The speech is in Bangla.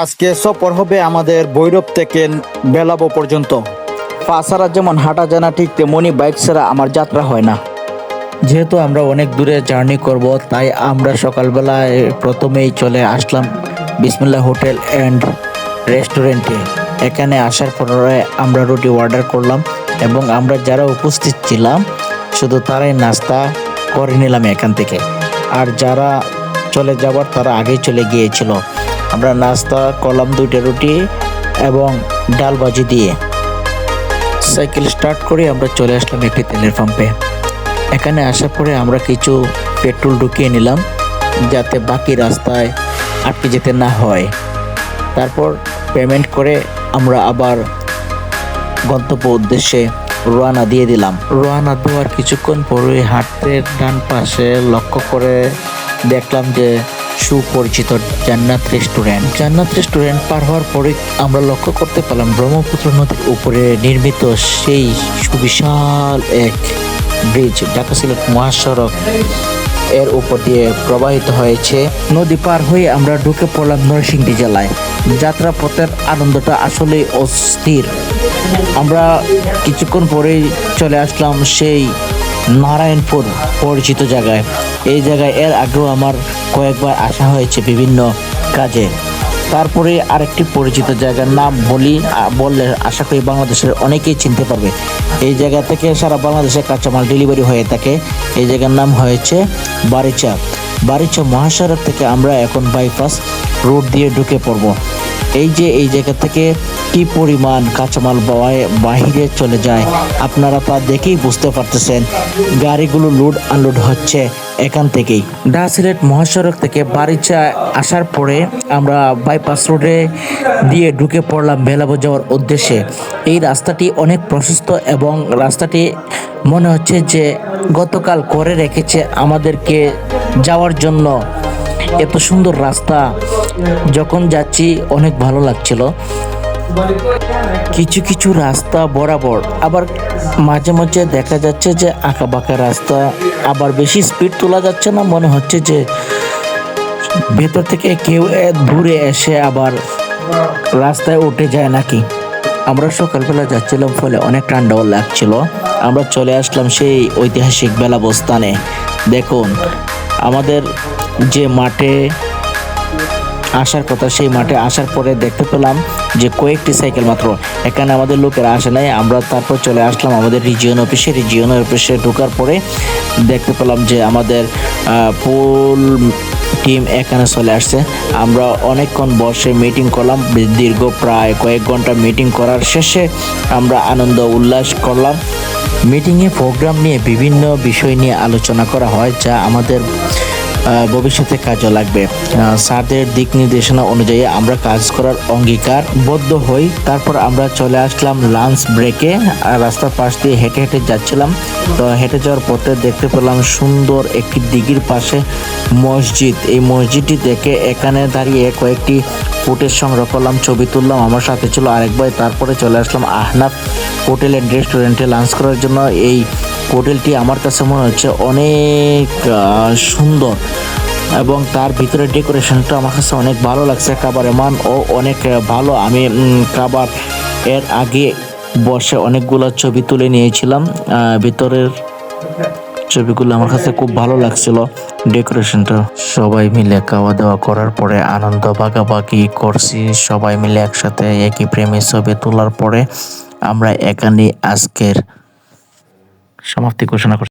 আজকে সফর হবে আমাদের ভৈরব থেকে বেলাবো পর্যন্ত। পা ছাড়া যেমন হাঁটা যায় না, ঠিক তেমনি বাইক ছাড়া আমার যাত্রা হয় না। যেহেতু আমরা অনেক দূরে জার্নি করব, তাই আমরা সকালবেলায় প্রথমেই চলে আসলাম বিসমিল্লাহ হোটেল অ্যান্ড রেস্টুরেন্টে। এখানে আসার পরে আমরা রুটি অর্ডার করলাম এবং আমরা যারা উপস্থিত ছিলাম শুধু তারাই নাস্তা করে নিলাম এখান থেকে। আর যারা চলে যাবার তারা আগেই চলে গিয়েছিল। আমরা নাস্তা করলাম 2টা রুটি এবং ডাল ভাজি দিয়ে। সাইকেল স্টার্ট করে আমরা চলে আসলাম একটি তেলের পাম্পে। এখানে আসার পরে আমরা কিছু পেট্রোল ঢুকিয়ে নিলাম যাতে বাকি রাস্তায় আটকে যেতে না হয়। তারপর পেমেন্ট করে আমরা আবার গন্তব্য উদ্দেশ্যে রওনা দিয়ে দিলাম। রওনা দেওয়ার কিছুক্ষণ পরে হাতের ডান পাশে লক্ষ্য করে দেখলাম যে সুপরিচিত জান্নাত রেস্টুরেন্ট পার হওয়ার পরে আমরা লক্ষ্য করতে পারলাম ব্রহ্মপুত্র নদীর উপরে নির্মিত সেই সুবিশাল এক ব্রিজ ঢাকা সিলেট মহাসড়ক এর উপর দিয়ে প্রবাহিত হয়েছে। নদী পার হয়ে আমরা ঢুকে পড়লাম নরসিংদী জেলায়। যাত্রা পথের আনন্দটা আসলে অস্থির। আমরা কিছুক্ষণ পরেই চলে আসলাম সেই নারায়ণপুর পরিচিত জায়গায়। এই জায়গায় এর আগেও আমার কয়েকবার আসা হয়েছে বিভিন্ন কাজে। তারপরে আরেকটি পরিচিত জায়গার নাম বললে আশা করি বাংলাদেশের অনেকেই চিনতে পারবে। এই জায়গা থেকে সারা বাংলাদেশে কাঁচামাল ডেলিভারি হয়ে থাকে। এই জায়গার নাম হয়েছে বারিচা মহাসড়ক থেকে আমরা এখন বাইপাস রোড দিয়ে ঢুকে পড়ব। এই জায়গা থেকে কি পরিমাণ কাঁচামাল বাহিরে চলে যায় আপনারা তা দেখেই বুঝতে পারতেছেন। গাড়িগুলো লোড আনলোড হচ্ছে এখান থেকেই। ঢাকা সিলেট মহাসড়ক থেকে বারিচা আসার পরে আমরা বাইপাস রোডে দিয়ে ঢুকে পড়লাম বেলাবো যাওয়ার উদ্দেশ্যে। এই রাস্তাটি অনেক প্রশস্ত এবং রাস্তাটি মনে হচ্ছে যে গতকাল করে রেখেছে আমাদেরকে যাওয়ার জন্য। এত সুন্দর রাস্তা, যখন যাচ্ছি অনেক ভালো লাগছিল। কিছু কিছু রাস্তা বরাবর, আবার মাঝে মাঝে দেখা যাচ্ছে যে আঁকা বাঁকা রাস্তা, আবার বেশি স্পিড তোলা যাচ্ছে না, মনে হচ্ছে যে ভেতর থেকে কেউ দূরে এসে আবার রাস্তায় উঠে যায় নাকি। আমরা সকালবেলা যাচ্ছিলাম ফলে অনেক ঠান্ডাও লাগছিল। আমরা চলে আসলাম সেই ঐতিহাসিক বেলাবো স্থানে। দেখুন, আমাদের যে মাঠে আসার কথা সেই মাঠে আসার পরে দেখতে পেলাম যে কয়েকটি সাইকেল মাত্র। এখানে আমাদের লোকেরা আসে নাই। আমরা তারপর চলে আসলাম আমাদের রিজিয়ন অফিসে ঢোকার পরে দেখতে পেলাম যে আমাদের ফুল টিম এখানে চলে আসছে। আমরা অনেকক্ষণ বসে মিটিং করলাম, দীর্ঘ প্রায় কয়েক ঘন্টা মিটিং করার শেষে আমরা আনন্দ উল্লাস করলাম। মিটিংয়ে প্রোগ্রাম নিয়ে বিভিন্ন বিষয় নিয়ে আলোচনা করা হয় যা আমাদের ভবিষ্যতে কাজে লাগবে। স্যারদের দিক নির্দেশনা অনুযায়ী আমরা কাজ করার অঙ্গীকারবদ্ধ হই। তারপর আমরা চলে আসলাম লাঞ্চ ব্রেকে। রাস্তার পাশ দিয়ে হেঁটে হেঁটে যাচ্ছিলাম। তো হেঁটে যাওয়ার পথে দেখতে পেলাম সুন্দর একটি দিঘির পাশে মসজিদ। এই মসজিদটি দেখে এখানে দাঁড়িয়ে কয়েকটি ফুটেজ সংগ্রহ করলাম, ছবি তুললাম। আমার সাথে ছিল আরেক ভাই। তারপরে চলে আসলাম আহনাফ হোটেল অ্যান্ড রেস্টুরেন্টে লাঞ্চ করার জন্য। এই হোটেলটি আমার কাছে মনে হচ্ছে অনেক সুন্দর এবং তার ভিতরে ডেকোরেশনটা আমার কাছে অনেক ভালো লাগছে। খাবারের মানও অনেক ভালো। আমি খাবার এর আগে বসে অনেকগুলো ছবি তুলে নিয়েছিলাম। ভিতরের ছবিগুলো আমার কাছে খুব ভালো লাগছিল, ডেকোরেশনটা। সবাই মিলে খাওয়া দাওয়া করার পরে আনন্দ ভাগাভাগি করছি। সবাই মিলে একসাথে একই প্রেমে ছবি তোলার পরে আমরা এখানে আজকের সমাপ্তি ঘোষণা করছি।